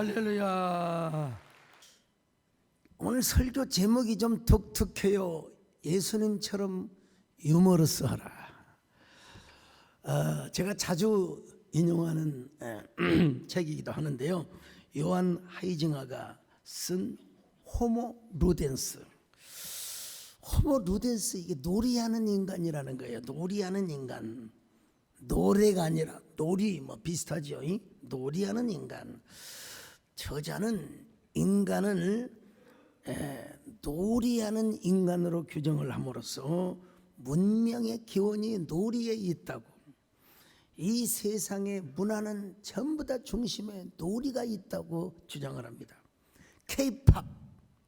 할렐루야. 오늘 설교 제목이 좀 독특해요. 예수님처럼 유머러스하라. 제가 자주 인용하는 책이기도 하는데요. 요한 하이징어가 쓴 호모 루덴스. 호모 루덴스, 이게 놀이하는 인간이라는 거예요. 놀이하는 인간. 노래가 아니라 놀이, 뭐 비슷하죠. 놀이하는 인간. 저자는 인간을 놀이하는 인간으로 규정을 함으로써 문명의 기원이 놀이에 있다고, 이 세상의 문화는 전부 다 중심에 놀이가 있다고 주장을 합니다. K-팝,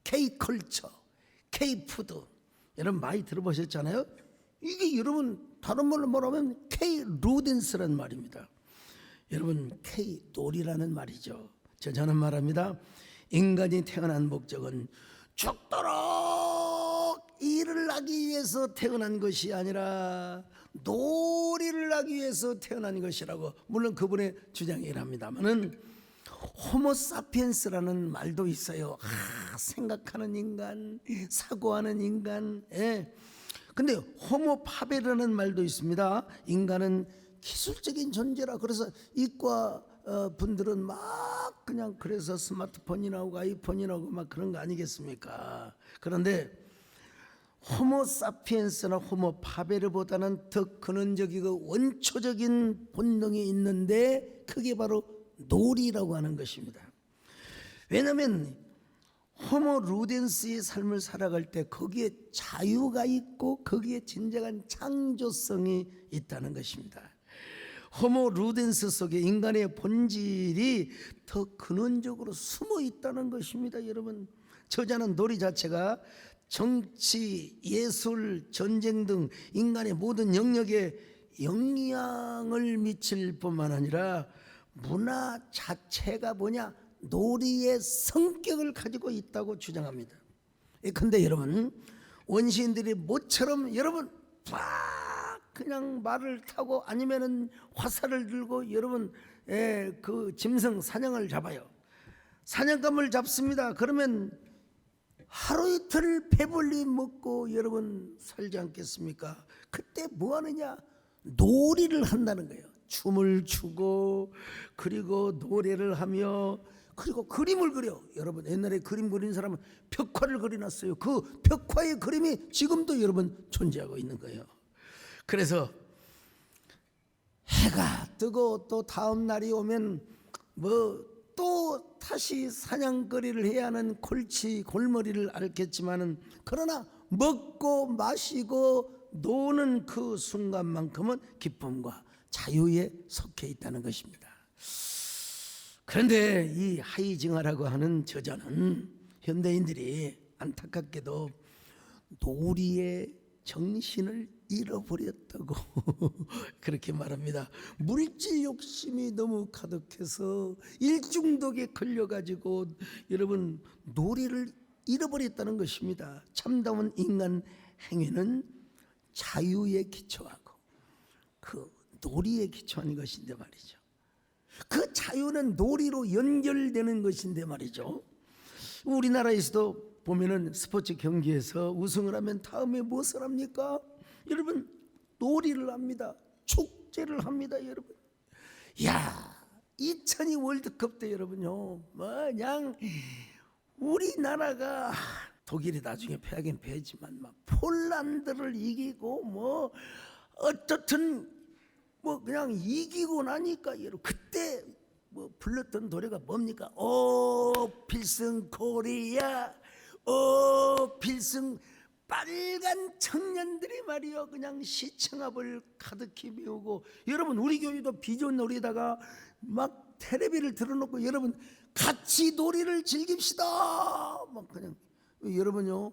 K-컬처, K-푸드, 여러분 많이 들어보셨잖아요. 이게 여러분 다른 말로 말하면 K-루덴스란 말입니다. 여러분 K-놀이라는 말이죠. 저는 말합니다. 인간이 태어난 목적은 죽도록 일을 하기 위해서 태어난 것이 아니라 놀이를 하기 위해서 태어난 것이라고, 물론 그분의 주장이랍니다만은 호모사피엔스라는 말도 있어요. 생각하는 인간, 사고하는 인간. 근데 호모파베라는 말도 있습니다. 인간은 기술적인 존재라. 그래서 이과 분들은 막 그냥 그래서 스마트폰이 나오고 아이폰이 나오고 막 그런 거 아니겠습니까? 그런데 호모사피엔스나 호모파베르보다는 더 근원적이고 원초적인 본능이 있는데 그게 바로 놀이라고 하는 것입니다. 왜냐하면 호모 루덴스의 삶을 살아갈 때 거기에 자유가 있고 거기에 진정한 창조성이 있다는 것입니다. 호모 루덴스 속에 인간의 본질이 더 근원적으로 숨어 있다는 것입니다. 여러분, 저자는 놀이 자체가 정치, 예술, 전쟁 등 인간의 모든 영역에 영향을 미칠 뿐만 아니라 문화 자체가 뭐냐? 놀이의 성격을 가지고 있다고 주장합니다. 그런데 여러분, 원시인들이 모처럼 여러분 그냥 말을 타고 아니면은 화살을 들고 여러분 그 짐승 사냥을 잡아요. 사냥감을 잡습니다. 그러면 하루 이틀 배불리 먹고 여러분 살지 않겠습니까? 그때 뭐 하느냐? 놀이를 한다는 거예요. 춤을 추고 그리고 노래를 하며 그리고 그림을 그려. 여러분, 옛날에 그림 그린 사람은 벽화를 그려놨어요. 그 벽화의 그림이 지금도 여러분 존재하고 있는 거예요. 그래서 해가 뜨고 또 다음 날이 오면 뭐 또 다시 사냥거리를 해야 하는 골머리를 앓겠지만은, 그러나 먹고 마시고 노는 그 순간만큼은 기쁨과 자유에 속해 있다는 것입니다. 그런데 이 하이징어라고 하는 저자는 현대인들이 안타깝게도 놀이의 정신을 잃어버렸다고 그렇게 말합니다. 물질 욕심이 너무 가득해서 일중독에 걸려가지고 여러분 놀이를 잃어버렸다는 것입니다. 참다운 인간 행위는 자유에 기초하고 그 놀이에 기초한 것인데 말이죠. 그 자유는 놀이로 연결되는 것인데 말이죠. 우리나라에서도 보면은 스포츠 경기에서 우승을 하면 다음에 무엇을 합니까? 여러분, 놀이를 합니다. 축제를 합니다. 여러분, 야, 2002 월드컵 때 여러분요, 그냥 우리나라가 독일이 나중에 패하긴 패지만 막 폴란드를 이기고 뭐 어떻든 뭐 그냥 이기고 나니까 여러분 그때 뭐 불렀던 노래가 뭡니까? 오 필승 코리아, 오 필승. 빨간 청년들이 말이요 그냥 시청합을 가득히 메우고, 여러분 우리 교회도 비전 놀이다가 막 텔레비를 틀어놓고 여러분 같이 놀이를 즐깁시다 막 그냥. 여러분요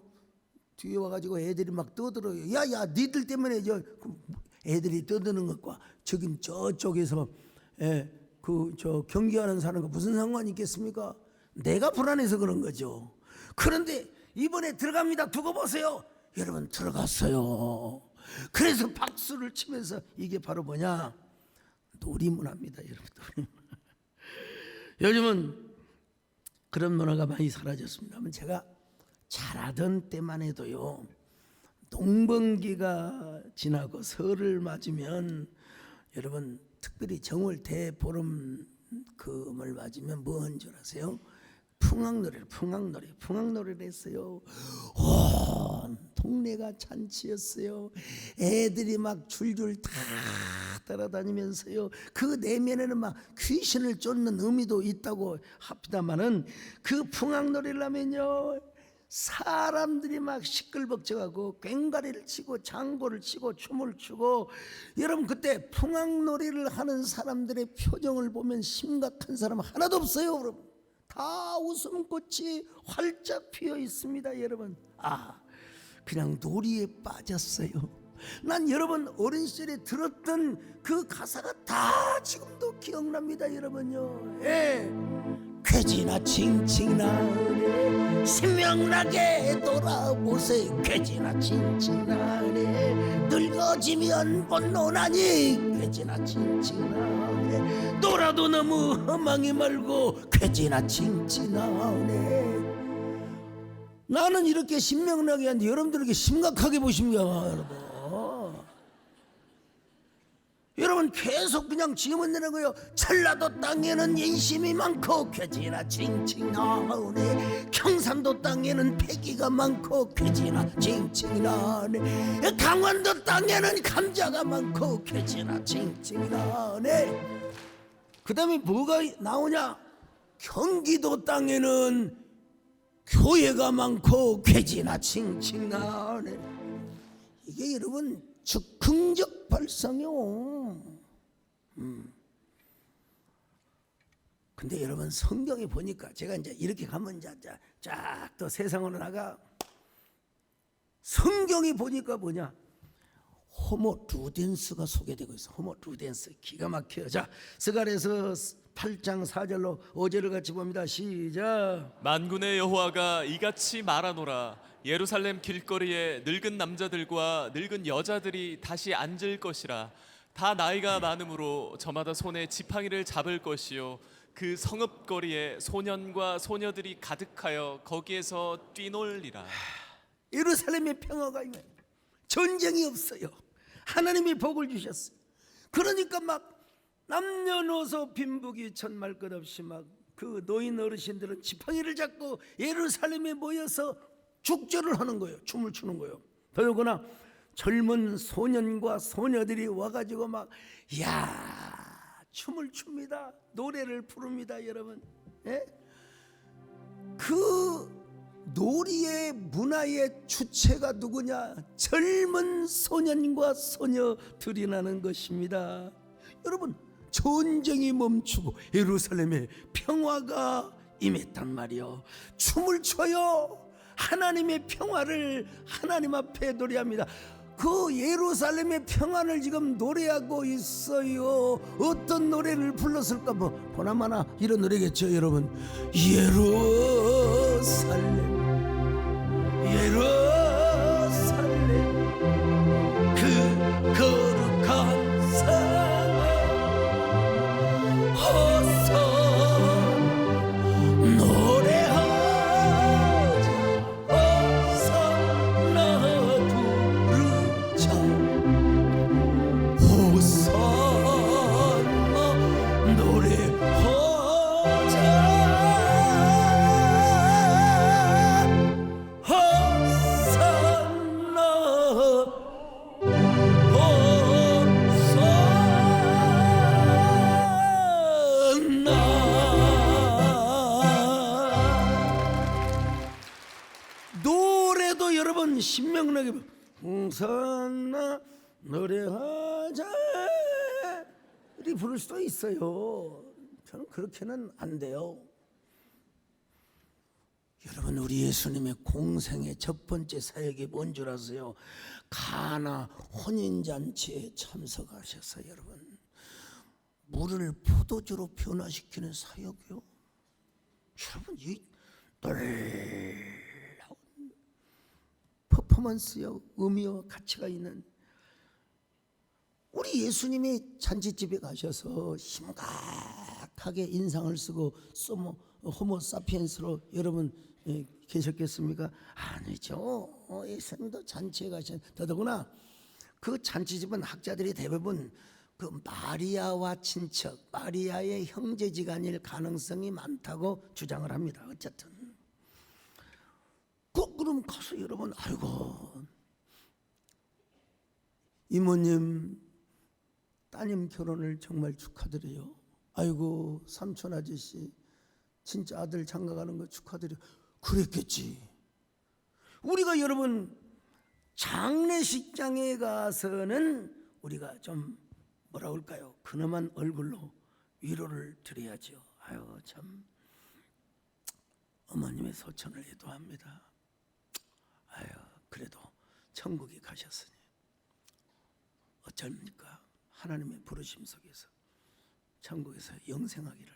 뒤에 와가지고 애들이 막 떠들어요. 야야 니들 때문에 애들이 떠드는 것과 저긴 저쪽에서 저 경기하는 사람과 무슨 상관이 있겠습니까? 내가 불안해서 그런 거죠. 그런데 이번에 들어갑니다. 두고 보세요. 여러분 들어갔어요. 그래서 박수를 치면서, 이게 바로 뭐냐? 놀이문화입니다. 여러분. 요즘은 그런 문화가 많이 사라졌습니다만 제가 자라던 때만 해도요, 농번기가 지나고 설을 맞으면 여러분 특별히 정월 대보름금을 맞으면 뭔 줄 아세요? 풍악노래를 했어요. 온 동네가 잔치였어요. 애들이 막 줄줄 다 따라다니면서요, 그 내면에는 막 귀신을 쫓는 의미도 있다고 합니다만은, 그 풍악노래를 하면요 사람들이 막 시끌벅적하고 꽹과리를 치고 장구를 치고 춤을 추고, 여러분 그때 풍악놀이를 하는 사람들의 표정을 보면 심각한 사람 하나도 없어요. 여러분 다 웃음꽃이 활짝 피어 있습니다. 여러분 그냥 놀이에 빠졌어요. 난 여러분 어린 시절에 들었던 그 가사가 다 지금도 기억납니다. 여러분요, 예. 괴지나 칭칭나네 신명나게 돌아보세요. 괴지나 칭칭나네 늙어지면 본노나니 괴지나 칭칭나네 놀아도 너무 허망이 말고 괴지나 칭칭나네. 나는 이렇게 신명나게 하는데 여러분들 이렇게 심각하게 보십니까? 여러분 계속 그냥 지으면 되는 거예요. 전라도 땅에는 인심이 많고 괴지나 칭칭 나오네. 경상도 땅에는 패기가 많고 괴지나 칭칭 나오네. 강원도 땅에는 감자가 많고 괴지나 칭칭 나오네. 그 다음에 뭐가 나오냐? 경기도 땅에는 교회가 많고 괴지나 칭칭 나오네. 이게 여러분 즉흥적 발상이요. 근데 여러분 성경에 보니까 제가 이제 이렇게 가면 쫙 또 세상으로 나가, 성경이 보니까 뭐냐? 호모 루덴스가 소개되고 있어. 호모 루덴스 기가 막혀요. 자, 스가랴서 8장 4절로 5절을 같이 봅니다. 시작. 만군의 여호와가 이같이 말하노라. 예루살렘 길거리에 늙은 남자들과 늙은 여자들이 다시 앉을 것이라. 다 나이가 많으므로 저마다 손에 지팡이를 잡을 것이요 그 성읍거리에 소년과 소녀들이 가득하여 거기에서 뛰놀리라. 예루살렘의 평화가 있네. 전쟁이 없어요. 하나님이 복을 주셨어요. 그러니까 막 남녀노소 빈부귀 천말 것 없이 막 그 노인 어르신들은 지팡이를 잡고 예루살렘에 모여서 축제를 하는 거예요. 춤을 추는 거예요. 더더구나 젊은 소년과 소녀들이 와가지고 막 춤을 춥니다. 노래를 부릅니다. 여러분, 예? 그 놀이의 문화의 주체가 누구냐? 젊은 소년과 소녀들이라는 것입니다. 여러분 전쟁이 멈추고 예루살렘에 평화가 임했단 말이요. 춤을 춰요. 하나님의 평화를 하나님 앞에 노래합니다. 그 예루살렘의 평안을 지금 노래하고 있어요. 어떤 노래를 불렀을까? 뭐 보나마나 이런 노래겠죠. 여러분, 예루살렘 그 거룩한 산 어서 노래하자. 호산나 부르자. 호산나 노래하자. 호산나 노래도 여러분 신명나게 홍산나 노래하자 이 부를 수도 있어요. 저는 그렇게는 안 돼요. 여러분 우리 예수님의 공생의 첫 번째 사역이 뭔 줄 아세요? 가나 혼인잔치에 참석하셔서 여러분 물을 포도주로 변화시키는 사역이요. 여러분 이 놀라운 퍼포먼스요, 의미와 가치가 있는, 우리 예수님이 잔치집에 가셔서 심각하게 인상을 쓰고 호모사피엔스로 여러분 계셨겠습니까? 아니죠. 예수님도 잔치에 가신, 더더구나 그 잔치집은 학자들이 대부분 그 마리아와 친척, 마리아의 형제지간일 가능성이 많다고 주장을 합니다. 어쨌든 그럼 가서 여러분, 아이고 이모님 따님 결혼을 정말 축하드려요. 아이고 삼촌 아저씨 진짜 아들 장가가는 거 축하드려요. 그랬겠지. 우리가 여러분 장례식장에 가서는 우리가 좀 뭐라 그럴까요? 근엄한 얼굴로 위로를 드려야죠. 아유 참 어머님의 소천을 애도합니다. 아유 그래도 천국에 가셨으니 어쩝니까? 하나님의 부르심 속에서 천국에서 영생하기를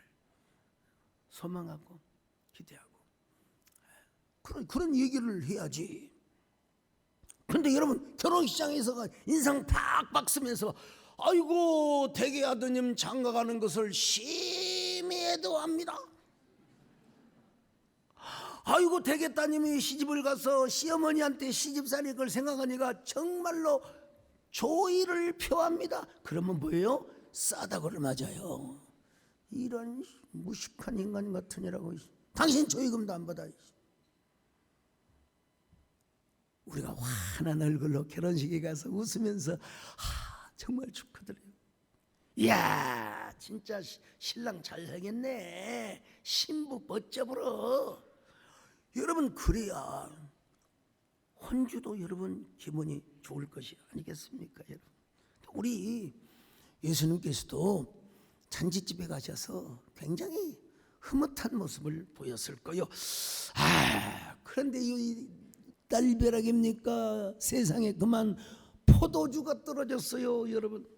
소망하고 기대하고 그런 얘기를 해야지. 그런데 여러분 결혼식장에서 인상 팍팍 쓰면서 아이고 대개 아드님 장가가는 것을 심히 애도합니다. 아이고 대개 따님이 시집을 가서 시어머니한테 시집살이 걸 생각하니까 정말로 조의를 표합니다. 그러면 뭐예요? 싸다고를 맞아요. 이런 무식한 인간 같으니라고. 당신 조의금도 안 받아. 우리가 환한 얼굴로 결혼식에 가서 웃으면서 정말 축하드려요. 이야 진짜 신랑 잘생겼네. 신부 멋져 보러. 여러분 그래야 혼주도 여러분 기분이 좋을 것이 아니겠습니까? 여러분 우리 예수님께서도 잔치집에 가셔서 굉장히 흐뭇한 모습을 보였을 거요. 그런데 이 딸벼락입니까? 세상에 그만 포도주가 떨어졌어요. 여러분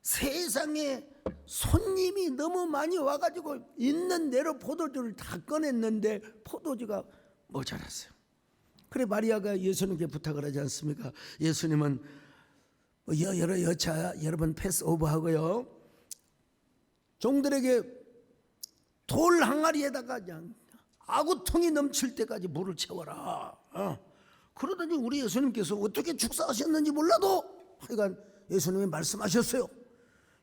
세상에 손님이 너무 많이 와가지고 있는 대로 포도주를 다 꺼냈는데 포도주가 모자랐어요. 그래 마리아가 예수님께 부탁을 하지 않습니까? 예수님은 여러 여차 여러분 패스오버하고요, 종들에게 돌 항아리에다가 그냥 아구통이 넘칠 때까지 물을 채워라. 그러더니 우리 예수님께서 어떻게 축사하셨는지 몰라도 하여간 예수님이 말씀하셨어요.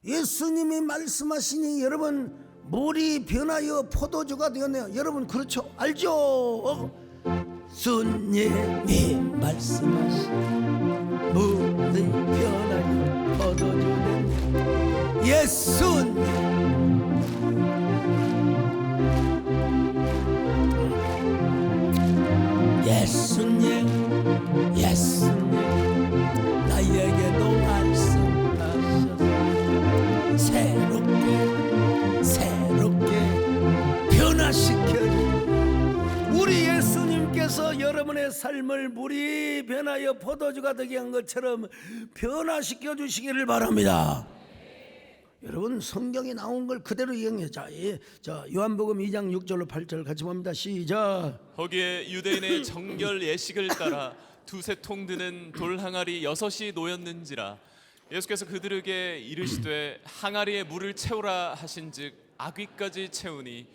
예수님이 말씀하시니 여러분 물이 변하여 포도주가 되었네요. 여러분 그렇죠? 알죠? 주님이 말씀하시니 물이 변하여 포도주 되네. 예수님 예수님 나에게도 말씀하셔서 새롭게 변화시켜. 우리 예수님께서 여러분의 삶을 물이 변하여 포도주가 되게 한 것처럼 변화시켜 주시기를 바랍니다. 여러분 성경에 나온 걸 그대로 이용해. 자, 요한복음 2장 6절로 8절 같이 봅니다. 시작. 거기에 유대인의 정결 예식을 따라 두세 통 드는 돌 항아리 6이 놓였는지라. 예수께서 그들에게 이르시되 항아리에 물을 채우라 하신즉 아귀까지 채우니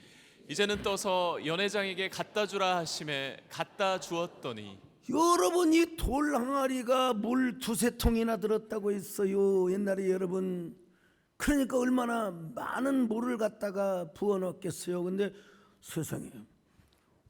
이제는 떠서 연회장에게 갖다 주라 하심에 갖다 주었더니. 여러분 이 돌 항아리가 물 두세 통이나 들었다고 했어요. 옛날에 여러분 그러니까 얼마나 많은 물을 갖다가 부어 넣겠어요. 근데 세상에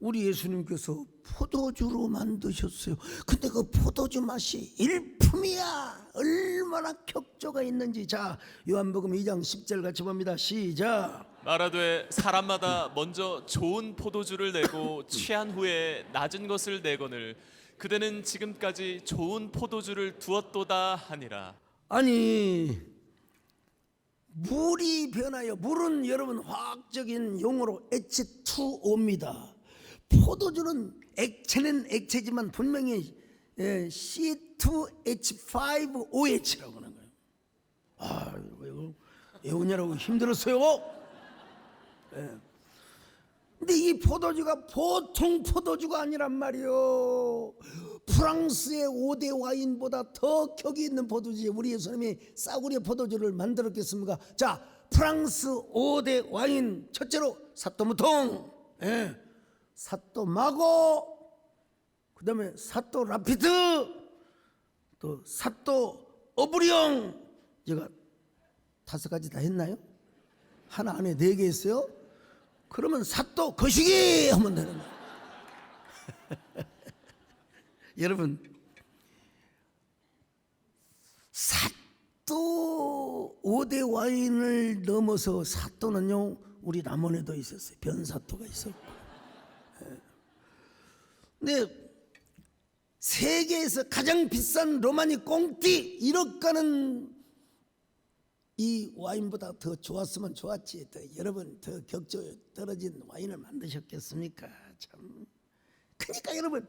우리 예수님께서 포도주로 만드셨어요. 근데 그 포도주 맛이 일품이야. 얼마나 격조가 있는지. 자, 요한복음 2장 10절 같이 봅니다. 시작. 말하되 사람마다 먼저 좋은 포도주를 내고 취한 후에 낮은 것을 내거늘 그대는 지금까지 좋은 포도주를 두었도다 하니라. 아니 물이 변하여, 물은 여러분 화학적인 용어로 H2O입니다. 포도주는 액체는 액체지만 분명히 C2H5OH라고 하는 거예요. 이거 외우느라고 힘들었어요. 근데 이 포도주가 보통 포도주가 아니란 말이요. 프랑스의 5대 와인보다 더 격이 있는 포도주. 우리 예수님이 싸구려 포도주를 만들었겠습니까? 자, 프랑스 5대 와인, 첫째로 사또 무통, 예, 사또 마고, 그 다음에 사또 라피드, 또 사또 어브리옹. 제가 5가지 다 했나요? 하나 안에 4개 했어요? 그러면 사또 거시기 하면 되는 거예요. 여러분, 사또 5대 와인을 넘어서 사또는요, 우리 남원에도 있었어요. 변사또가 있었고. 근데 세계에서 가장 비싼 로마니 꽁띠 1억 가는 이 와인보다 더 좋았으면 좋았지, 더 여러분 더 격조 떨어진 와인을 만드셨겠습니까? 참. 그러니까 여러분,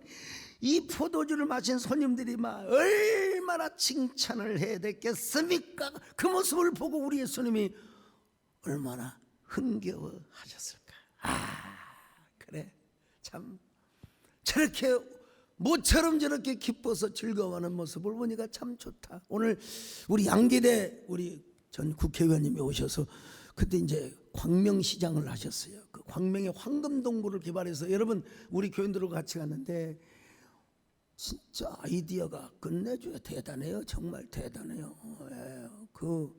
이 포도주를 마신 손님들이 막 얼마나 칭찬을 해야 됐겠습니까? 그 모습을 보고 우리 예수님이 얼마나 흥겨워하셨을까? 아, 그래, 참 저렇게 모처럼 저렇게 기뻐서 즐거워하는 모습을 보니까 참 좋다. 오늘 우리 양계대 우리 전 국회의원님이 오셔서 그때 이제 광명시장을 하셨어요. 그 광명에 황금동굴을 개발해서 여러분 우리 교인들하고 같이 갔는데 진짜 아이디어가 끝내줘요. 대단해요. 정말 대단해요. 예. 그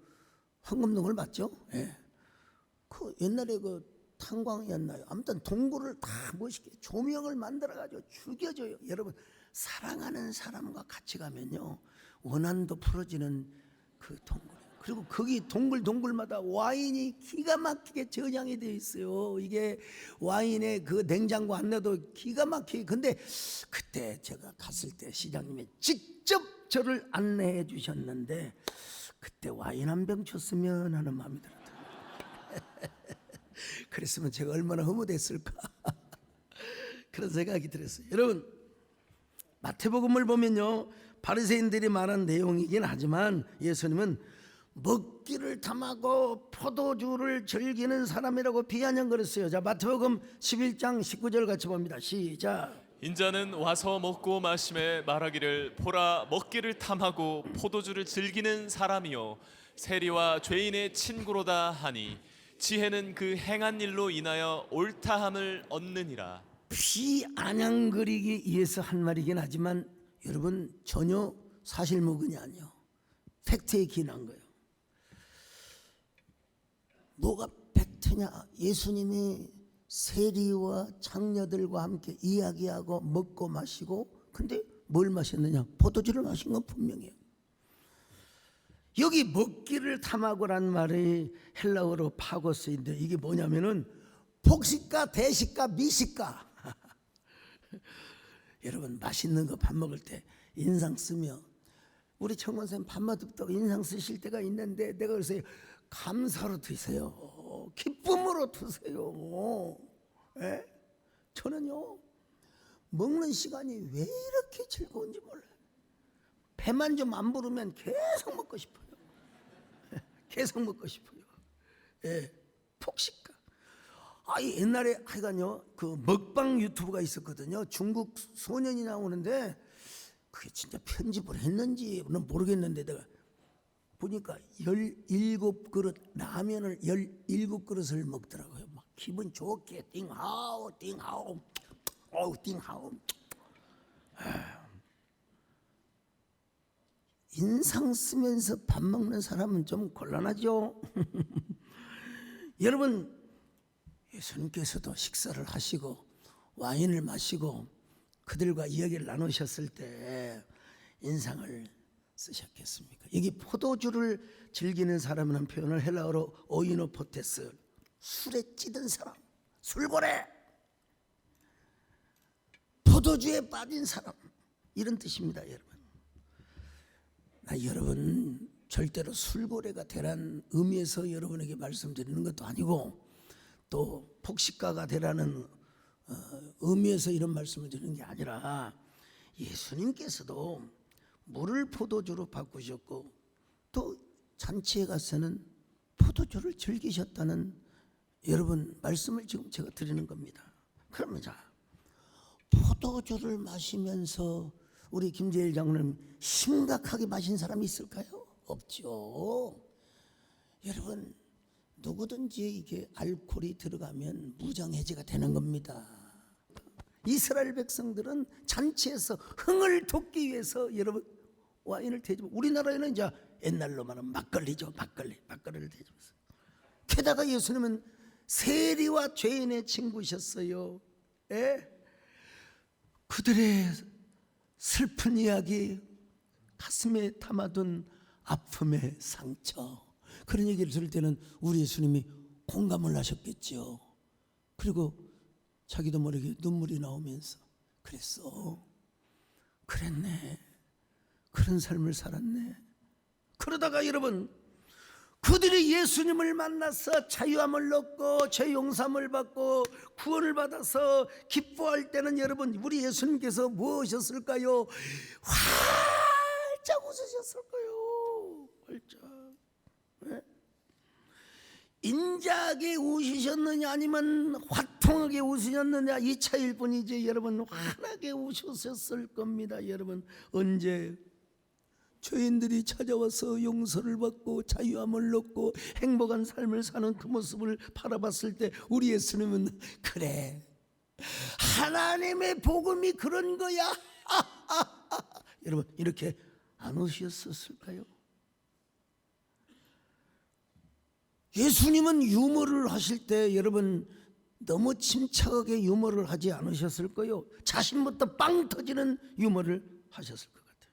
황금동굴 맞죠? 예. 그 옛날에 그 탄광이었나요? 아무튼 동굴을 다 멋있게 조명을 만들어가지고 죽여줘요. 여러분, 사랑하는 사람과 같이 가면요 원한도 풀어지는 그 동굴. 그리고 거기 동굴마다 와인이 기가 막히게 저장이 되어 있어요. 이게 와인에 그 냉장고 안 넣어도 기가 막히게. 근데 그때 제가 갔을 때 시장님이 직접 저를 안내해 주셨는데 그때 와인 한 병 줬으면 하는 마음이 들었어요. 그랬으면 제가 얼마나 허무됐을까. 그런 생각이 들었어요. 여러분, 마태복음을 보면요 바리새인들이 말한 내용이긴 하지만 예수님은 먹기를 탐하고 포도주를 즐기는 사람이라고 비아냥거렸어요. 자, 마태복음 11장 19절 같이 봅니다. 시작. 인자는 와서 먹고 마심에 말하기를 보라 먹기를 탐하고 포도주를 즐기는 사람이요 세리와 죄인의 친구로다 하니 지혜는 그 행한 일로 인하여 옳다함을 얻느니라. 비아냥거리기 위해서 한 말이긴 하지만 여러분 전혀 사실무근이 아니에요. 팩트에 기인한 거예요. 뭐가 팩트냐? 예수님이 세리와 장녀들과 함께 이야기하고 먹고 마시고, 근데 뭘 마셨느냐? 포도주를 마신 건 분명해요. 여기 먹기를 탐하고란 말이 헬라어로 파고스인데 이게 뭐냐면은 복식가, 대식가, 미식가. 여러분 맛있는 거 밥 먹을 때 인상 쓰며 우리 청원쌤 밥맛 없다고 인상 쓰실 때가 있는데 내가 그래서 감사로 드세요. 기쁨으로 드세요. 예? 저는요 먹는 시간이 왜 이렇게 즐거운지 몰라요. 배만 좀 안 부르면 계속 먹고 싶어요. 계속 먹고 싶어요. 예, 폭식가. 옛날에 하여간요 그 먹방 유튜브가 있었거든요. 중국 소년이 나오는데 그게 진짜 편집을 했는지는 모르겠는데 내가 보니까 17그릇 라면을 17그릇을 먹더라고요. 막 기분 좋게 띵하오 띵하오 어우 띵하오. 인상 쓰면서 밥 먹는 사람은 좀 곤란하죠. 여러분, 예수님께서도 식사를 하시고 와인을 마시고 그들과 이야기를 나누셨을 때 인상을 쓰셨겠습니까? 여기 포도주를 즐기는 사람이라는 표현을 헬라어로 오이노포테스, 술에 찌든 사람, 술고래, 포도주에 빠진 사람, 이런 뜻입니다. 여러분, 여러분 절대로 술고래가 되라는 의미에서 여러분에게 말씀드리는 것도 아니고 또 폭식가가 되라는 의미에서 이런 말씀을 드리는 게 아니라 예수님께서도 물을 포도주로 바꾸셨고 또 잔치에 가서는 포도주를 즐기셨다는 여러분 말씀을 지금 제가 드리는 겁니다. 그러면 자, 포도주를 마시면서 우리 김재일 장로님 심각하게 마신 사람이 있을까요? 없죠. 여러분 누구든지 이게 알코올이 들어가면 무장해제가 되는 겁니다. 이스라엘 백성들은 잔치에서 흥을 돋기 위해서 여러분 와인을 대접. 우리나라에는 이제 옛날로 말하면 막걸리죠. 막걸리를 대접했어요. 게다가 예수님은 세리와 죄인의 친구셨어요. 예? 그들의 슬픈 이야기, 가슴에 담아둔 아픔의 상처, 그런 얘기를 들을 때는 우리 예수님이 공감을 하셨겠죠. 그리고 자기도 모르게 눈물이 나오면서 그랬어, 그랬네, 그런 삶을 살았네. 그러다가 여러분, 그들이 예수님을 만나서 자유함을 얻고 죄 용서함을 받고 구원을 받아서 기뻐할 때는 여러분, 우리 예수님께서 무엇이었을까요? 활짝 웃으셨을 거예요. 활짝. 네? 인자하게 웃으셨느냐 아니면 화통하게 웃으셨느냐, 이 차이일 뿐이지 여러분, 환하게 웃으셨을 겁니다. 여러분, 언제 죄인들이 찾아와서 용서를 받고 자유함을 얻고 행복한 삶을 사는 그 모습을 바라봤을 때 우리 예수님은 그래, 하나님의 복음이 그런 거야. 여러분, 이렇게 안 웃으셨을까요? 예수님은 유머를 하실 때 여러분 너무 침착하게 유머를 하지 않으셨을 거요. 자신부터 빵 터지는 유머를 하셨을 것 같아요.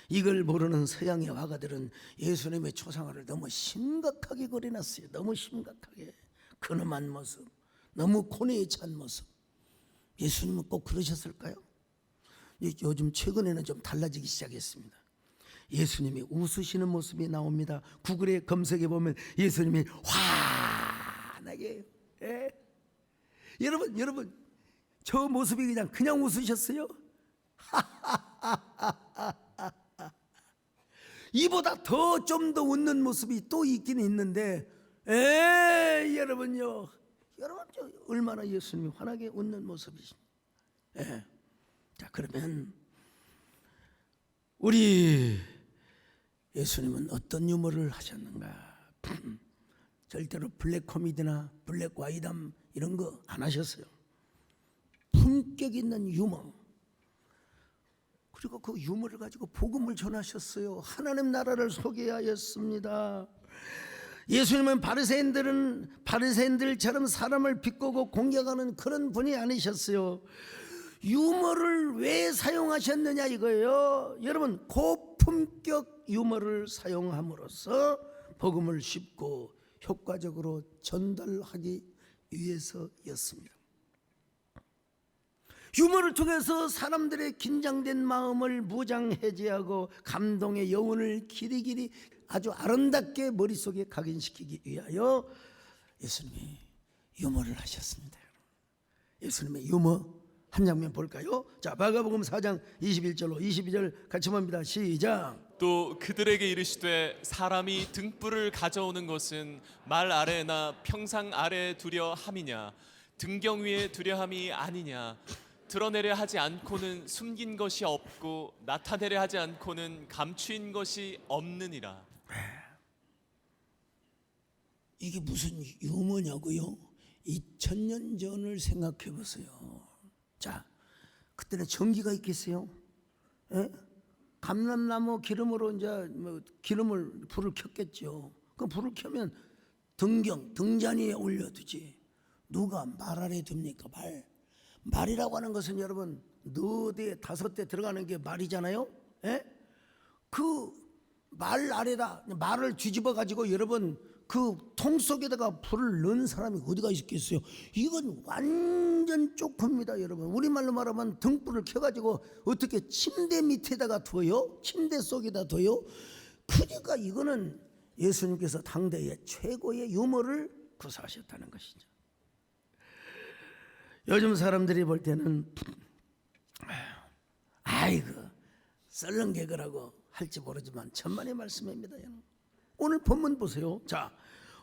이걸 모르는 서양의 화가들은 예수님의 초상화를 너무 심각하게 그려놨어요. 너무 심각하게. 근엄한 모습, 너무 고뇌에 찬 모습. 예수님은 꼭 그러셨을까요? 요즘 최근에는 좀 달라지기 시작했습니다. 예수님이 웃으시는 모습이 나옵니다. 구글에 검색해 보면 예수님이 환하게, 예? 여러분 저 모습이 그냥 웃으셨어요? 이보다 좀 더 웃는 모습이 또 있긴 있는데, 여러분요, 여러분 얼마나 예수님이 환하게 웃는 모습이십니까? 자, 그러면 우리 예수님은 어떤 유머를 하셨는가? 절대로 블랙 코미디나 블랙 와이담 이런 거 안 하셨어요. 품격 있는 유머. 그리고 그 유머를 가지고 복음을 전하셨어요. 하나님 나라를 소개하였습니다. 예수님은 바리새인들처럼 사람을 비꼬고 공격하는 그런 분이 아니셨어요. 유머를 왜 사용하셨느냐 이거예요. 여러분, 고품격 유머를 사용함으로써 복음을 쉽고 효과적으로 전달하기 위해서였습니다. 유머를 통해서 사람들의 긴장된 마음을 무장해제하고 감동의 여운을 길이길이 아주 아름답게 머릿속에 각인시키기 위하여 예수님이 유머를 하셨습니다. 예수님의 유머 한 장면 볼까요? 자, 마가복음 4장 21절로 22절 같이 봅니다. 시작. 또 그들에게 이르시되 사람이 등불을 가져오는 것은 말 아래나 평상 아래에 두려 함이냐 등경 위에 두려 함이 아니냐. 드러내려 하지 않고는 숨긴 것이 없고 나타내려 하지 않고는 감추인 것이 없느니라. 이게 무슨 유머냐고요? 2000년 전을 생각해 보세요. 자, 그때는 전기가 있겠어요? 예? 감람나무 기름으로 이제 불을 켰겠죠. 그 불을 켜면 등잔 위에 올려두지. 누가 말 아래 둡니까? 말이라고 하는 것은 여러분 4대 5대 들어가는 게 말이잖아요. 예? 그 말 아래다 말을 뒤집어 가지고 여러분 그 통 속에다가 불을 넣은 사람이 어디가 있겠어요? 이건 완전 쪼크입니다, 여러분. 우리말로 말하면 등불을 켜가지고 어떻게 침대 밑에다가 둬요? 침대 속에다 둬요? 그러니까 이거는 예수님께서 당대의 최고의 유머를 구사하셨다는 것이죠. 요즘 사람들이 볼 때는 아이고 썰렁 개그라고 할지 모르지만 천만의 말씀입니다. 오늘 본문 보세요. 자,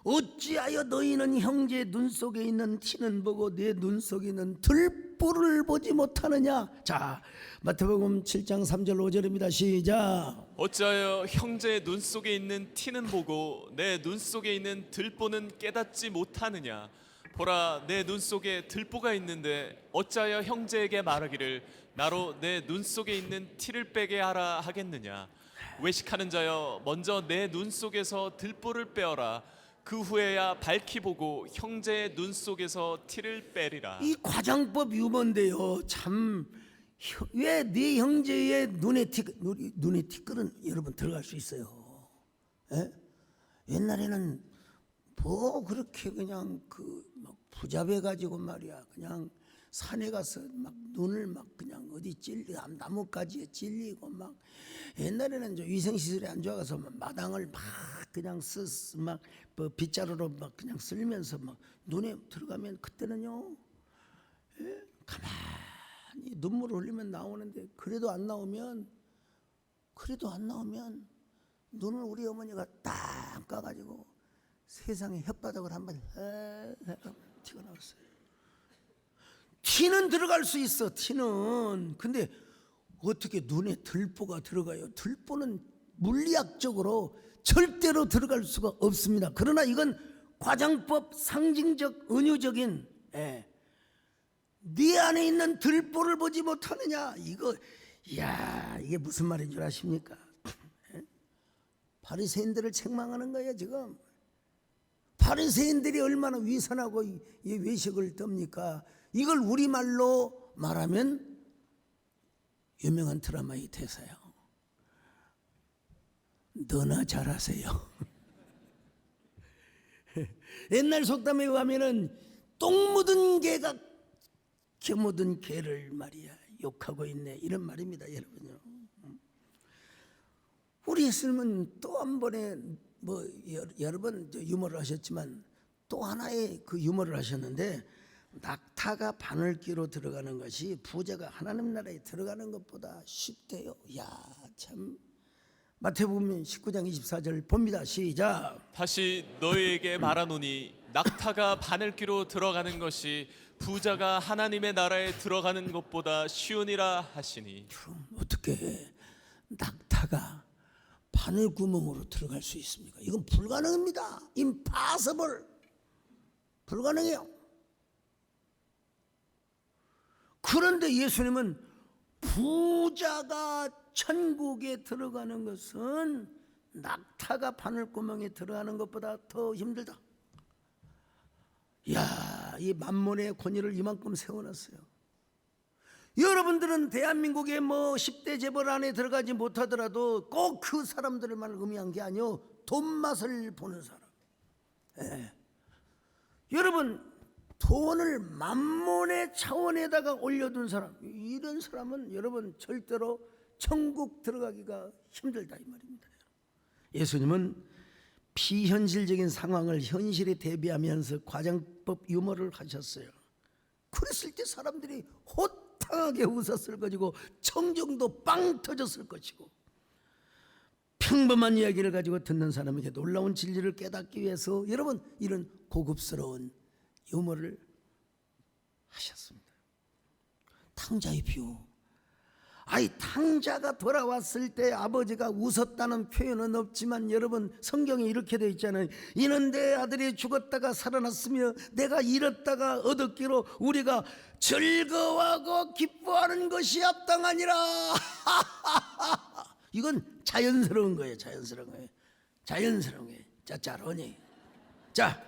어찌하여 너희는 형제의 눈 속에 있는 티는 보고 내 눈 속에 있는 들보를 보지 못하느냐. 자, 마태복음 7장 3절 5절입니다. 시작. 어찌하여 형제의 눈 속에 있는 티는 보고 내 눈 속에 있는 들보는 깨닫지 못하느냐. 보라, 내 눈 속에 들보가 있는데 어찌하여 형제에게 말하기를 나로 내 눈 속에 있는 티를 빼게 하라 하겠느냐. 외식하는 자여, 먼저 내 눈 속에서 들보를 빼어라. 그 후에야 밝히 보고 형제의 눈 속에서 티를 빼리라. 이 과장법 유머인데요. 참 왜 네 형제의 눈에 티끌은 여러분 들어갈 수 있어요. 예? 옛날에는 뭐 그렇게 그냥 막 부자배 가지고 말이야, 그냥 산에 가서 막 눈을 막 그냥 어디 나뭇가지에 찔리고 막, 옛날에는 저 위생 시설이 안 좋아서 마당을 막 그냥 막 뭐 빗자루로 막 그냥 쓸면서 막 눈에 들어가면, 그때는요, 예? 가만히 눈물을 흘리면 나오는데, 그래도 안 나오면 눈을 우리 어머니가 딱 까가지고 세상에 혓바닥을 한번 티가 나왔어요. 티는 들어갈 수 있어, 티는. 근데 어떻게 눈에 들보가 들어가요? 들보는 물리학적으로 절대로 들어갈 수가 없습니다. 그러나 이건 과장법, 상징적, 은유적인, 네 안에 있는 들보를 보지 못하느냐, 이거, 이야, 이게 무슨 말인 줄 아십니까? 바리새인들을 책망하는 거예요. 지금 바리새인들이 얼마나 위선하고 이 외식을 떱니까? 이걸 우리말로 말하면 유명한 드라마의 대사요. 너나 잘하세요. 옛날 속담에 의하면은 똥 묻은 개가 겨 묻은 개를 말이야 욕하고 있네, 이런 말입니다, 여러분요. 우리 예수님은 또 한 번에 뭐 여러 번 유머를 하셨지만 또 하나의 그 유머를 하셨는데, 낙타가 바늘귀로 들어가는 것이 부자가 하나님 나라에 들어가는 것보다 쉽대요. 야, 참. 마태복음 19장 24절 봅니다. 시작. 다시 너희에게 말하노니 낙타가 바늘귀로 들어가는 것이 부자가 하나님의 나라에 들어가는 것보다 쉬우니라 하시니. 그럼 어떻게 낙타가 바늘구멍으로 들어갈 수 있습니까? 이건 불가능합니다. impossible. 불가능해요. 그런데 예수님은 부자가 천국에 들어가는 것은 낙타가 바늘구멍에 들어가는 것보다 더 힘들다. 이야, 이 만몬의 권위를 이만큼 세워놨어요. 여러분들은 대한민국의 뭐 10대 재벌 안에 들어가지 못하더라도 꼭 그 사람들만 의미한 게 아니요, 돈 맛을 보는 사람. 여러분, 돈을 만몬의 차원에다가 올려둔 사람, 이런 사람은 여러분 절대로 천국 들어가기가 힘들다, 이 말입니다. 예수님은 비현실적인 상황을 현실에 대비하면서 과장법 유머를 하셨어요. 그랬을 때 사람들이 호탕하게 웃었을 것이고 청정도 빵 터졌을 것이고, 평범한 이야기를 가지고 듣는 사람에게 놀라운 진리를 깨닫기 위해서 여러분 이런 고급스러운 유머를 하셨습니다. 탕자의 비유. 탕자가 돌아왔을 때 아버지가 웃었다는 표현은 없지만 여러분 성경에 이렇게 되어 있잖아요. 이는 내 아들이 죽었다가 살아났으며 내가 잃었다가 얻었기로 우리가 즐거워하고 기뻐하는 것이 합당하니라. 이건 자연스러운 거예요. 자연스러운 거예요. 짜짜로니. 자,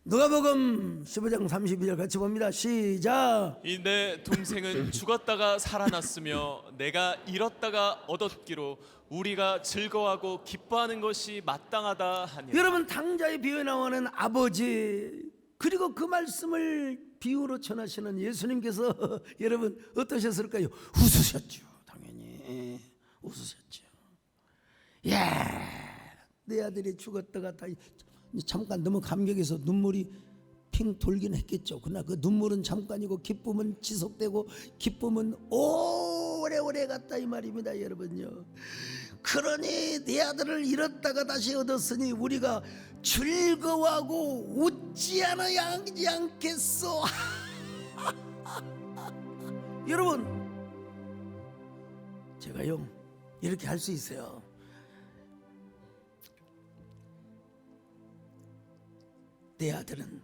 누가복음 15장 32절 같이 봅니다. 시작. 이 내 동생은 죽었다가 살아났으며 내가 잃었다가 얻었기로 우리가 즐거워하고 기뻐하는 것이 마땅하다 하니. 여러분, 탕자의 비유에 나오는 아버지, 그리고 그 말씀을 비유로 전하시는 예수님께서 여러분 어떠셨을까요? 웃으셨죠. 당연히 웃으셨죠. 야, 내 아들이 죽었다가 다 잠깐 너무 감격해서 눈물이 핑 돌긴 했겠죠. 그러나 그 눈물은 잠깐이고 기쁨은 지속되고 기쁨은 오래오래 갔다, 이 말입니다, 여러분요. 그러니 내 아들을 잃었다가 다시 얻었으니 우리가 즐거워하고 웃지 않아야 하지 않겠소. 여러분, 제가요 이렇게 할 수 있어요. 내 아들은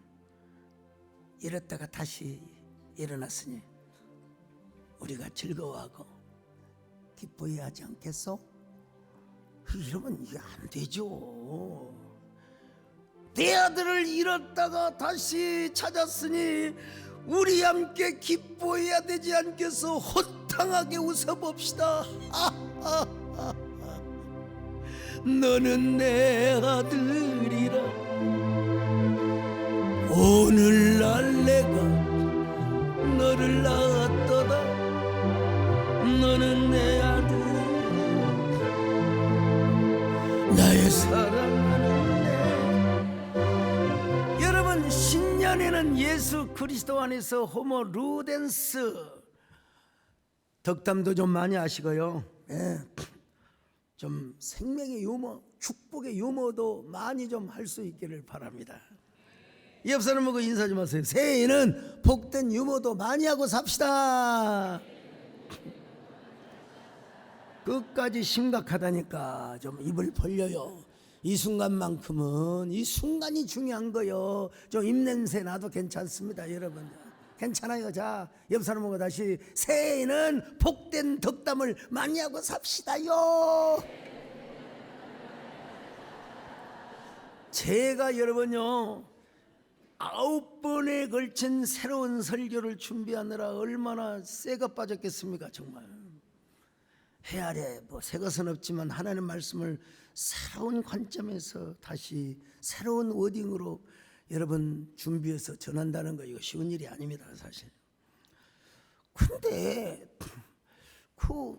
잃었다가 다시 일어났으니 우리가 즐거워하고 기뻐해야 하지 않겠소? 이러면 이게 안 되죠. 내 아들을 잃었다가 다시 찾았으니 우리 함께 기뻐해야 되지 않겠소? 호탕하게 웃어봅시다. 너는 내 아들이라 오늘날 내가 너를 낳았도다. 너는 내 아들 나의 사랑하는 내. 여러분, 신년에는 예수 그리스도 안에서 호모 루덴스 덕담도 좀 많이 하시고요. 예. 좀 생명의 유머, 축복의 유머도 많이 좀 할 수 있기를 바랍니다. 옆 사람하고 인사 좀 하세요. 새해에는 복된 유머도 많이 하고 삽시다. 끝까지 심각하다니까 좀 입을 벌려요. 이 순간만큼은 이 순간이 중요한 거요. 좀 입냄새 나도 괜찮습니다, 여러분. 괜찮아요. 자, 옆 사람하고 다시 새해에는 복된 덕담을 많이 하고 삽시다요. 제가 여러분요 9번에 걸친 새로운 설교를 준비하느라 얼마나 쇠가 빠졌겠습니까. 정말 해 아래 뭐 새 것은 없지만 하나님 말씀을 새로운 관점에서 다시 새로운 워딩으로 여러분 준비해서 전한다는 거 이거 쉬운 일이 아닙니다, 사실. 근데 그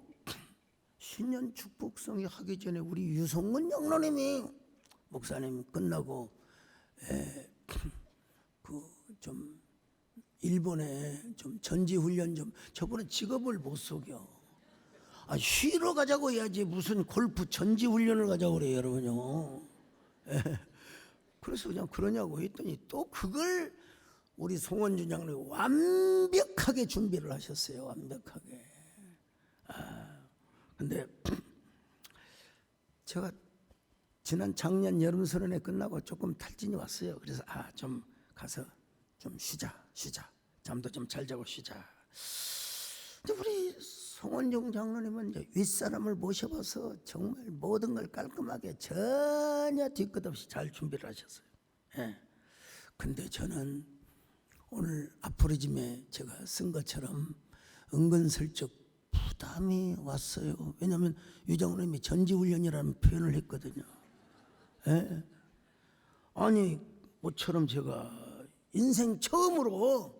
신년 축복성이 하기 전에 우리 유성문 장로님이 목사님 끝나고 그 좀 일본에 좀 전지 훈련 좀, 저번에 직업을 못 속여. 쉬러 가자고 해야지 무슨 골프 전지 훈련을 가자고 그래요, 여러분요. 그래서 그냥 그러냐고 했더니 또 그걸 우리 송원준 장로님 완벽하게 준비를 하셨어요. 완벽하게. 근데 제가 지난 작년 여름 설연회 끝나고 조금 탈진이 왔어요. 그래서 좀 가서 좀 쉬자. 잠도 좀 잘 자고 쉬자. 근데 우리 송원종 장로님은 이제 윗사람을 모셔봐서 정말 모든 걸 깔끔하게 전혀 뒤끝 없이 잘 준비를 하셨어요. 근데 저는 오늘 아포리즘에 제가 쓴 것처럼 은근슬쩍 부담이 왔어요. 왜냐하면 유 장로님이 전지훈련이라는 표현을 했거든요. 아니 모처럼 제가 인생 처음으로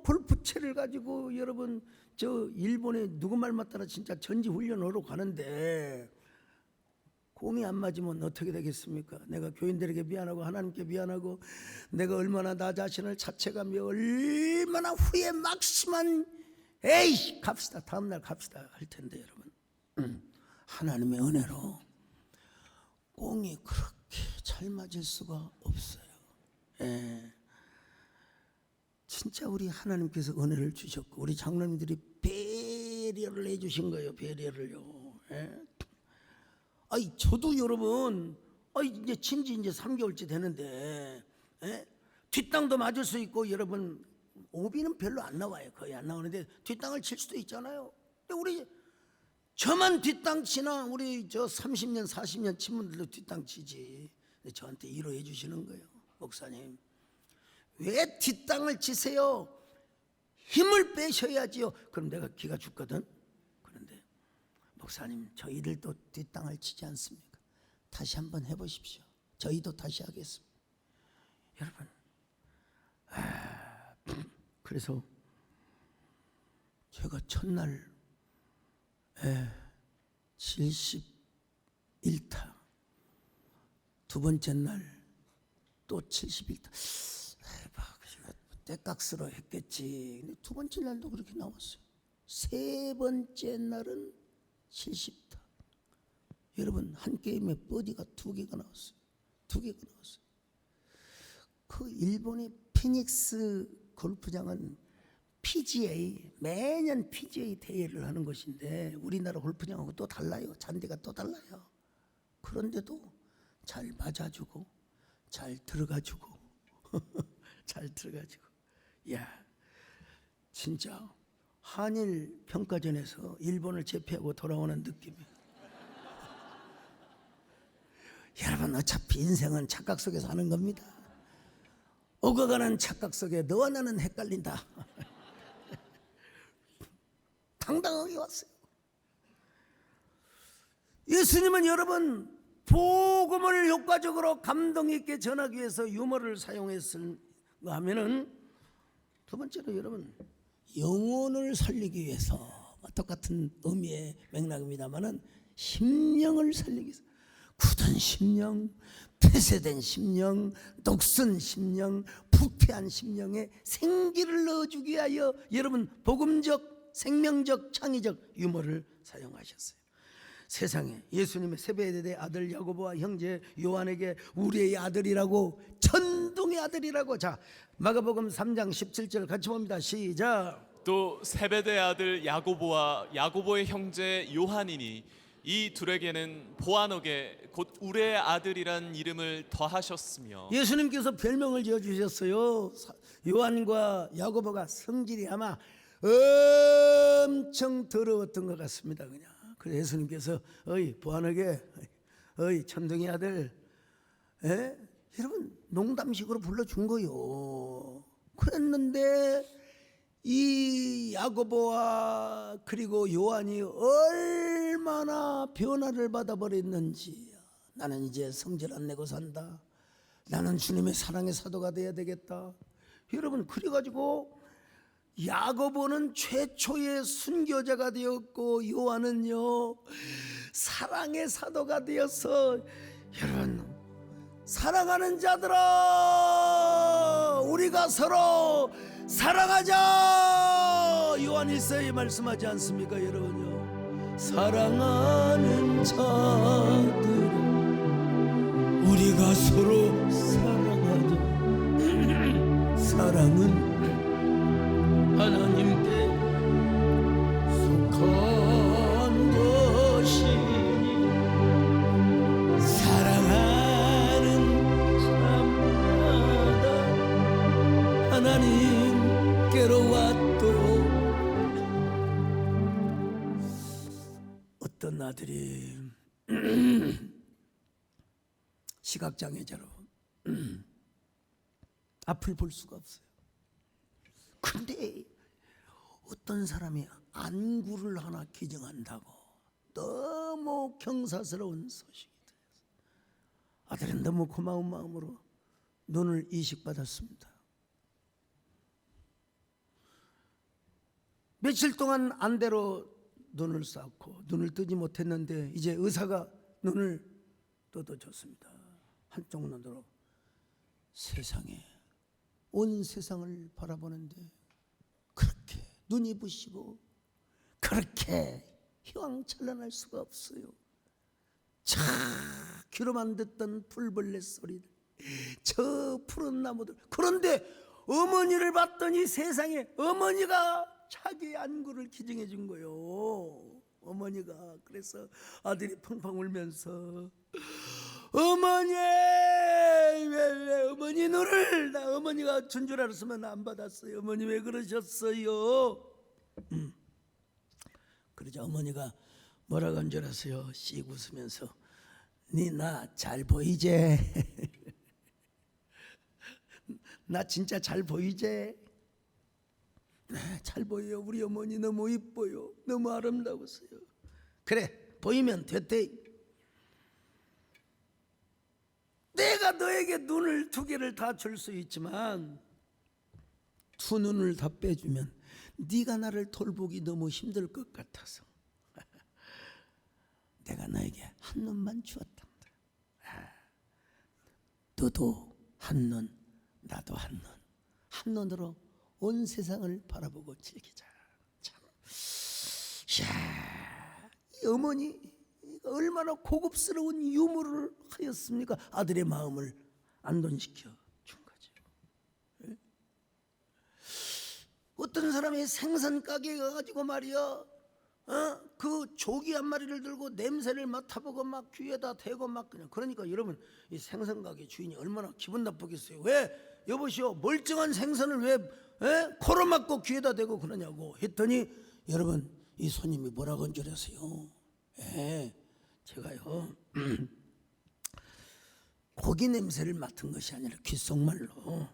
골프채를 가지고 여러분 저 일본에 누구 말 맞다나 진짜 전지훈련하러 가는데 공이 안 맞으면 어떻게 되겠습니까? 내가 교인들에게 미안하고 하나님께 미안하고 내가 얼마나 나 자신을 자책하며 얼마나 후회 막심한 에이 갑시다 다음날 갑시다 할 텐데 여러분 하나님의 은혜로 공이 그렇게 잘 맞을 수가 없어요. 진짜 우리 하나님께서 은혜를 주셨고 우리 장로님들이 배려를 해주신 거예요. 배려를요. 저도 여러분 이제 친지 이제 3개월째 되는데 뒷땅도 맞을 수 있고 여러분 오비는 별로 안 나와요. 거의 안 나오는데 뒷땅을 칠 수도 있잖아요. 근데 우리 저만 뒷땅 치나 우리 저 30년 40년 친 분들도 뒷땅 치지. 저한테 위로해 주시는 거예요. 목사님 왜 뒷땅을 치세요? 힘을 빼셔야지요. 그럼 내가 기가 죽거든. 그런데 목사님 저희들도 뒷땅을 치지 않습니까? 다시 한번 해보십시오. 저희도 다시 하겠습니다. 여러분 그래서 제가 첫날 71타 두 번째 날 또 71타 때깍스러 했겠지. 근데 두 번째 날도 그렇게 나왔어요. 세 번째 날은 70타. 여러분, 한 게임에 버디가 2개가 나왔어요. 2개가 나왔어요. 그 일본의 피닉스 골프장은 PGA, 매년 PGA 대회를 하는 것인데 우리나라 골프장하고 또 달라요. 잔디가 또 달라요. 그런데도 잘 맞아주고 잘 들어가주고 잘 들어가지고, 야, 진짜 한일 평가전에서 일본을 제패하고 돌아오는 느낌이에요. 여러분, 어차피 인생은 착각 속에서 하는 겁니다. 오가가는 착각 속에 너와 나는 헷갈린다. 당당하게 왔어요. 예수님은 여러분, 복음을 효과적으로 감동 있게 전하기 위해서 유머를 사용했을 하면은, 두 번째로 여러분, 영혼을 살리기 위해서, 똑같은 의미의 맥락입니다만은 심령을 살리기 위해서, 굳은 심령, 폐쇄된 심령, 녹슨 심령, 부패한 심령에 생기를 넣어주기 위하여 여러분, 복음적, 생명적, 창의적 유머를 사용하셨어요. 세상에 예수님의 세베대의 아들 야고보와 형제 요한에게 우리의 아들이라고, 천둥의 아들이라고. 자, 마가복음 3장 17절 같이 봅니다. 시작. 또 세베대 아들 야고보와 야고보의 형제 요한이니 이 둘에게는 보아너게 곧 우리의 아들이란 이름을 더하셨으며. 예수님께서 별명을 지어주셨어요. 요한과 야고보가 성질이 아마 엄청 더러웠던 것 같습니다. 그냥. 그래서 예수님께서 어이 보아너게, 어이 천둥이 아들, 여러분 농담식으로 불러준 거요. 그랬는데 이 야고보와 그리고 요한이 얼마나 변화를 받아버렸는지. 나는 이제 성질 안 내고 산다. 나는 주님의 사랑의 사도가 돼야 되겠다. 여러분, 그래가지고 야고보는 최초의 순교자가 되었고 요한은요 사랑의 사도가 되어서, 여러분, 사랑하는 자들아 우리가 서로 사랑하자. 요한일서에 말씀하지 않습니까 여러분요? 사랑하는 자들 우리가 서로 사랑하자. 사랑은 하나님께 속한 것이니 사랑하는 자마다 하나님께로 왔도록. 어떤 아들이 시각장애자로 앞을 볼 수가 없어요. 근데 어떤 사람이 안구를 하나 기증한다고 너무 경사스러운 소식이 들렸어요. 아들은 너무 고마운 마음으로 눈을 이식받았습니다. 며칠 동안 안대로 눈을 쌓고 눈을 뜨지 못했는데 이제 의사가 눈을 뜯어줬습니다. 한쪽 눈으로 세상에, 온 세상을 바라보는데 그렇게 눈이 부시고 그렇게 휘황찬란할 수가 없어요. 자, 귀로만 듣던 풀벌레 소리들, 저 푸른 나무들. 그런데 어머니를 봤더니 세상에 어머니가 자기 안구를 기증해 준 거요. 어머니가. 그래서 아들이 펑펑 울면서 어머니, 왜 어머니 눈을 나 어머니가 준 줄 알았으면 안 받았어요. 어머니 왜 그러셨어요? 그러자 어머니가 뭐라고 한 줄 아세요? 씩 웃으면서 니 나 잘 보이지? 나 진짜 잘 보이지? 네, 잘 보여요. 우리 어머니 너무 이뻐요. 너무 아름다웠어요. 그래, 보이면 됐대. 내가 너에게 눈을 2개를 다 줄 수 있지만 2 눈을 다 빼주면 네가 나를 돌보기 너무 힘들 것 같아서 내가 너에게 1 눈만 주었단다. 너도 1 눈, 나도 1 눈. 1 눈으로 온 세상을 바라보고 즐기자. 참, 야, 이 어머니 얼마나 고급스러운 유머를 하였습니까? 아들의 마음을 안돈시켜 준 거죠. 예? 어떤 사람이 생선 가게에 가가지고 말이야, 그 조기 한 마리를 들고 냄새를 맡아보고 막 귀에다 대고 막 그냥. 그러니까 여러분, 이 생선 가게 주인이 얼마나 기분 나쁘겠어요. 왜 여보시오, 멀쩡한 생선을 왜 코로 막고 귀에다 대고 그러냐고 했더니, 여러분 이 손님이 뭐라고 한 줄 아세요? 제가요 고기 냄새를 맡은 것이 아니라 귓속말로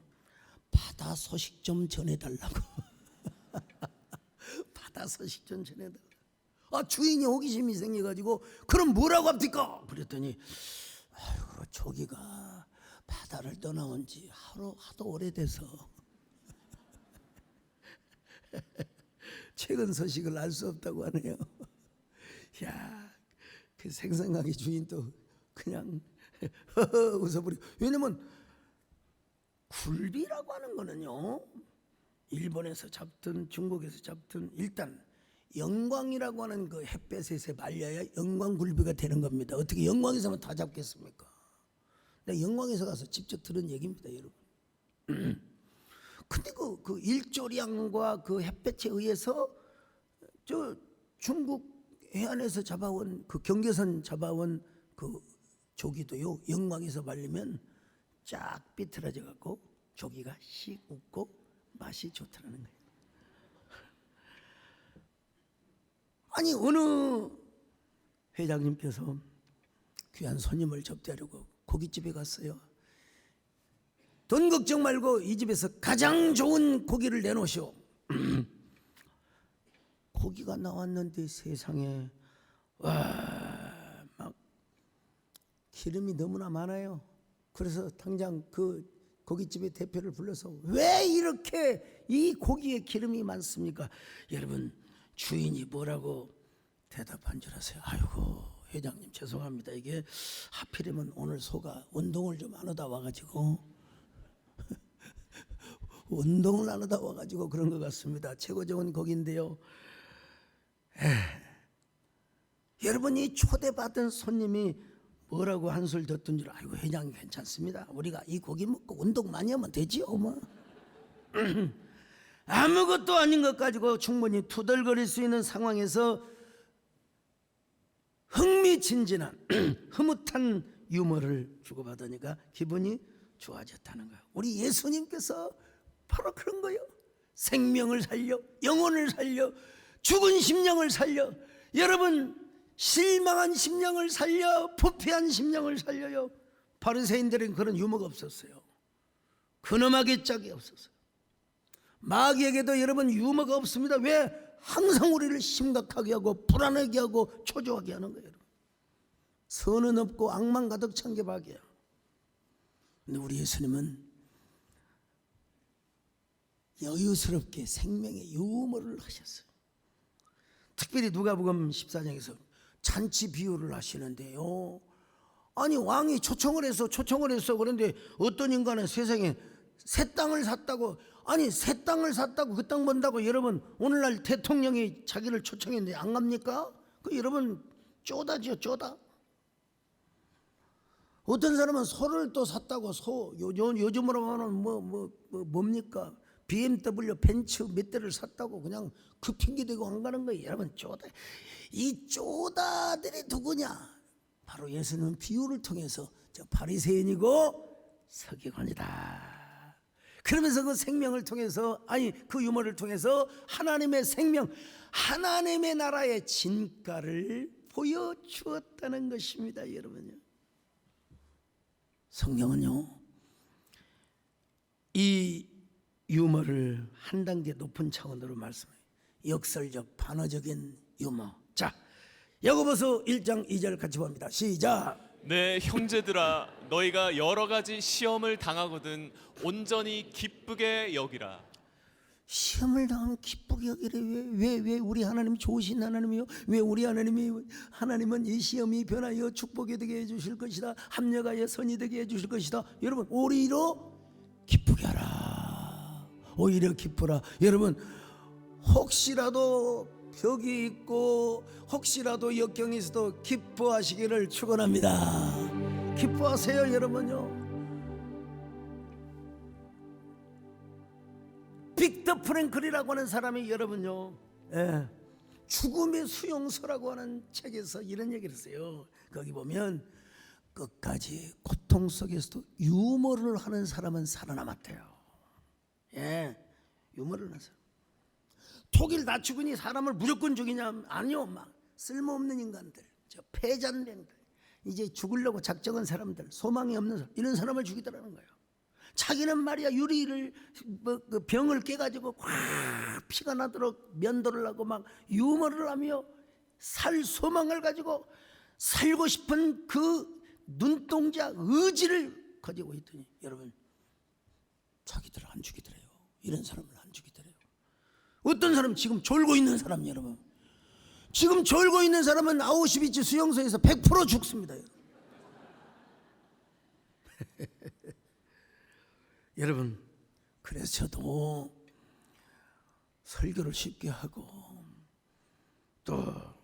바다 소식 좀 전해달라고. 바다 소식 좀 전해달라고. 주인이 호기심이 생겨가지고 그럼 뭐라고 합니까? 그랬더니 아이고, 조기가 바다를 떠나온 지 하도 오래돼서 최근 소식을 알 수 없다고 하네요. 야, 그 생선가게 주인도 그냥 웃어버리고. 왜냐면 굴비라고 하는 거는요, 일본에서 잡든 중국에서 잡든 일단 영광이라고 하는 그 햇볕에 말려야 영광굴비가 되는 겁니다. 어떻게 영광에서만 다 잡겠습니까? 내가 영광에서 가서 직접 들은 얘기입니다, 여러분. 근데 그 일조량과 그 햇볕에 의해서 저 중국 해안에서 잡아온 그 경계선 잡아온 그 조기도요, 영광에서 말리면 쫙 삐뚤어져 갖고 조기가 씩 웃고 맛이 좋다는 거예요. 아니, 어느 회장님께서 귀한 손님을 접대하려고 고깃집에 갔어요. 돈 걱정 말고 이 집에서 가장 좋은 고기를 내놓으시오. 고기가 나왔는데 세상에 막 기름이 너무나 많아요. 그래서 당장 그 고깃집의 대표를 불러서 왜 이렇게 이 고기에 기름이 많습니까? 여러분, 주인이 뭐라고 대답한 줄 아세요? 아이고, 회장님 죄송합니다. 이게 하필이면 오늘 소가 운동을 좀 안 하다 와가지고 운동을 안 하다 와가지고 그런 것 같습니다. 최고 좋은 고기인데요. 여러분이 초대받은 손님이 뭐라고 한술 더 뜬 줄 알고, 회장님 괜찮습니다. 우리가 이 고기 먹고 운동 많이 하면 되지요 뭐. 아무것도 아닌 것 가지고 충분히 투덜거릴 수 있는 상황에서 흥미진진한 흐뭇한 유머를 주고받으니까 기분이 좋아졌다는 거예요. 우리 예수님께서 바로 그런 거예요. 생명을 살려, 영혼을 살려, 죽은 심령을 살려. 여러분, 실망한 심령을 살려, 부패한 심령을 살려요. 바리새인들은 그런 유머가 없었어요. 근엄하게 짝이 없었어요. 마귀에게도 여러분 유머가 없습니다. 왜? 항상 우리를 심각하게 하고 불안하게 하고 초조하게 하는 거예요. 선은 없고 악만 가득 찬 게 마귀야. 근데 우리 예수님은 여유스럽게 생명의 유머를 하셨어요. 특별히 누가복음 14장에서 잔치 비유를 하시는데요. 아니, 왕이 초청을 해서 그런데 어떤 인간은 세상에 새 땅을 샀다고, 아니 새 땅을 샀다고 그 땅 본다고 여러분 오늘날 대통령이 자기를 초청했는데 안 갑니까? 그 여러분 쪼다죠, 쪼다. 어떤 사람은 소를 또 샀다고, 소 요즘으로 하면 뭡니까? BMW 벤츠 몇 대를 샀다고 그냥 그 핑계 대고 안 가는 거예요. 여러분, 쪼다. 이 쪼다들이 누구냐? 바로 예수님은 비유를 통해서 저 바리새인이고 서기관이다. 그러면서 그 생명을 통해서, 아니 그 유머를 통해서 하나님의 생명, 하나님의 나라의 진가를 보여주었다는 것입니다. 여러분요, 성경은요 이 유머를 한 단계 높은 차원으로 말씀해요. 역설적 반어적인 유머. 자, 야고보서 1장 2절 같이 봅니다. 시작. 내 형제들아, 너희가 여러 가지 시험을 당하거든 온전히 기쁘게 여기라. 시험을 당하면 기쁘게 여기래. 왜 우리 하나님 좋으신 하나님이요? 왜 우리 하나님은 이 시험이 변하여 축복이 되게 해주실 것이다, 합력하여 선이 되게 해주실 것이다. 여러분, 오히려 기쁘게 하라. 오히려 기쁘라. 여러분, 혹시라도 벽이 있고 혹시라도 역경이 있어도 기뻐하시기를 축원합니다. 기뻐하세요 여러분요. 빅터 프랭클이라고 하는 사람이 여러분요, 죽음의 수용소라고 하는 책에서 이런 얘기를 했어요. 거기 보면 끝까지 고통 속에서도 유머를 하는 사람은 살아남았대요. 유머를 하는 사람. 독일 나치군이 사람을 무조건 죽이냐? 아니요. 막 쓸모없는 인간들, 저 패잔병들, 이제 죽으려고 작정한 사람들, 소망이 없는 사람, 이런 사람을 죽이더라는 거예요. 자기는 말이야 유리를 그 병을 깨가지고 확 피가 나도록 면도를 하고 막 유머를 하며 살 소망을 가지고 살고 싶은 그 눈동자 의지를 가지고 있더니 여러분 자기들을 안 죽이더래요. 이런 사람을 안 죽이더래요. 어떤 사람 지금 졸고 있는 사람 여러분, 지금 졸고 있는 사람은 아우슈비츠 수용소에서 100% 죽습니다. 여러분, 그래서 저도 설교를 쉽게 하고 또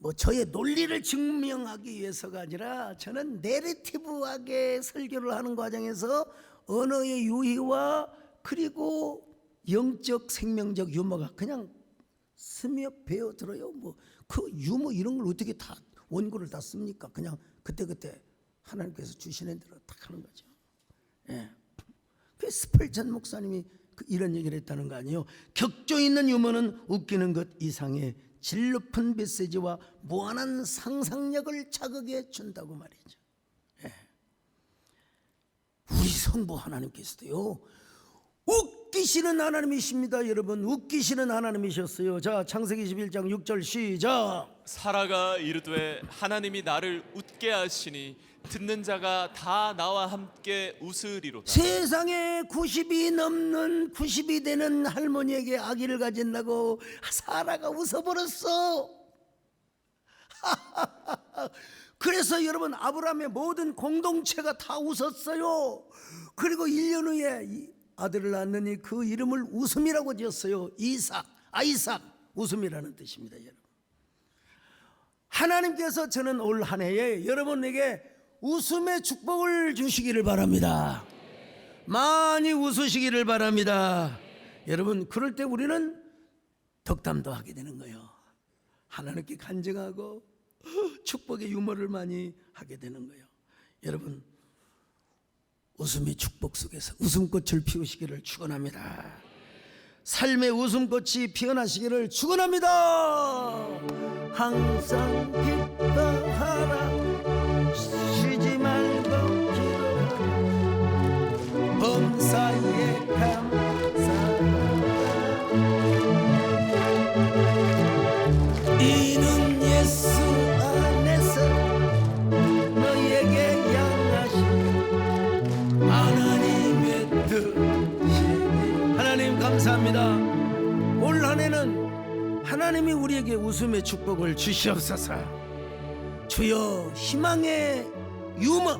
뭐 저의 논리를 증명하기 위해서가 아니라 저는 내러티브하게 설교를 하는 과정에서 언어의 유희와 그리고 영적 생명적 유머가 그냥 스며 배어 들어요. 뭐 그 유머 이런 걸 어떻게 다 원고를 다 씁니까? 그냥 그때그때 하나님께서 주시는 대로 딱 하는 거죠. 그 스펄전 목사님이 이런 얘기를 했다는 거 아니에요? 격조 있는 유머는 웃기는 것 이상의 질 높은 메시지와 무한한 상상력을 자극해 준다고 말이죠. 우리 성부 하나님께서도요 웃기시는 하나님이십니다. 여러분, 웃기시는 하나님이셨어요. 자, 창세기 21장 6절 시작. 사라가 이르되 하나님이 나를 웃게 하시니 듣는 자가 다 나와 함께 웃으리로다. 세상에 90이 넘는 90이 되는 할머니에게 아기를 가진다고 사라가 웃어버렸어. 그래서 여러분 아브라함의 모든 공동체가 다 웃었어요. 그리고 1년 후에 이 아들을 낳느니 그 이름을 웃음이라고 지었어요. 아이삭, 웃음이라는 뜻입니다. 여러분, 하나님께서 저는 올 한 해에 여러분에게 웃음의 축복을 주시기를 바랍니다. 많이 웃으시기를 바랍니다. 여러분, 그럴 때 우리는 덕담도 하게 되는 거예요. 하나님께 간증하고 축복의 유머를 많이 하게 되는 거예요. 여러분, 웃음의 축복 속에서 웃음꽃을 피우시기를 축원합니다. 삶의 웃음꽃이 피어나시기를 축원합니다. 항상 기뻐하라, 쉬지 말고 기도하라, 범사에 감사하라. 이는 예수 안에서 너에게 양하신 하나님의 뜻이니. 하나님 감사합니다. 올 한 해는 하나님이 우리에게 웃음의 축복을 주시옵소서. 주여, 희망의 유머,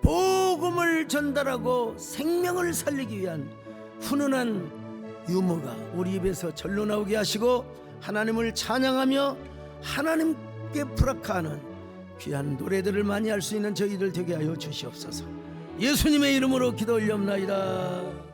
복음을 전달하고 생명을 살리기 위한 훈훈한 유머가 우리 입에서 절로 나오게 하시고 하나님을 찬양하며 하나님께 부락하는 귀한 노래들을 많이 할 수 있는 저희들 되게 하여 주시옵소서. 예수님의 이름으로 기도 올려옵나이다.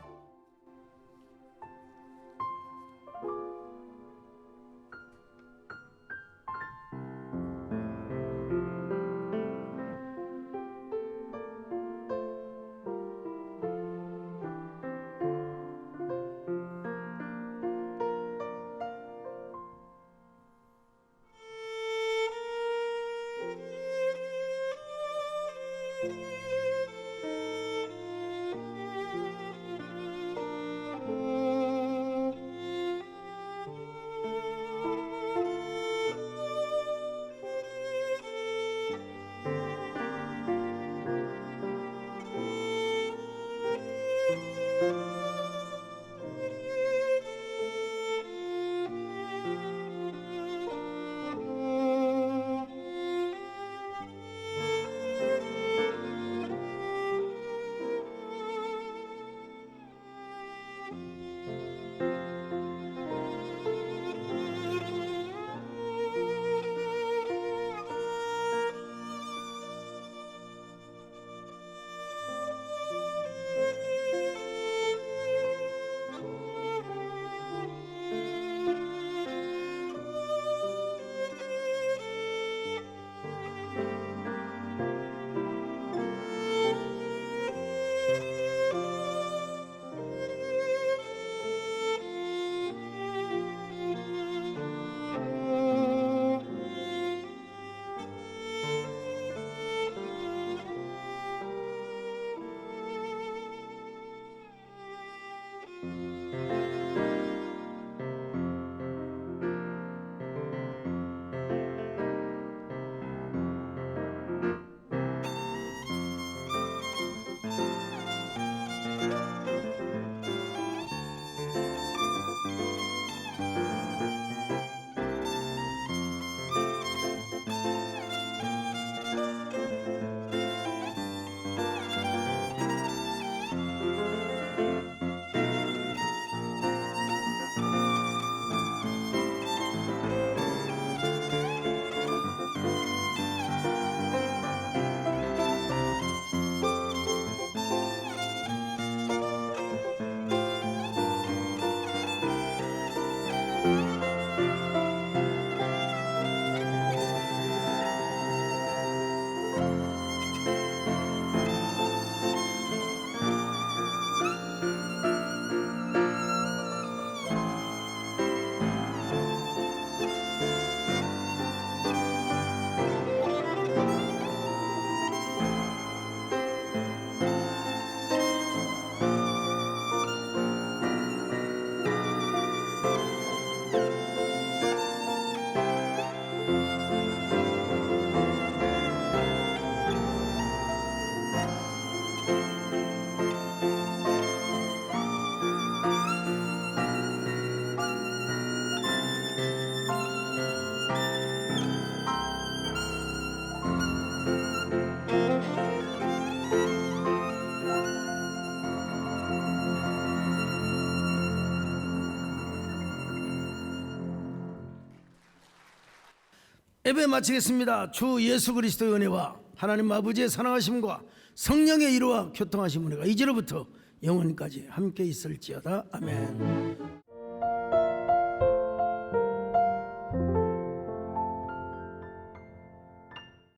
예배 마치겠습니다. 주 예수 그리스도의 은혜와 하나님 아버지의 사랑하심과 성령의 이루와 교통하심 은혜가 이제로부터 영원까지 함께 있을지어다. 아멘.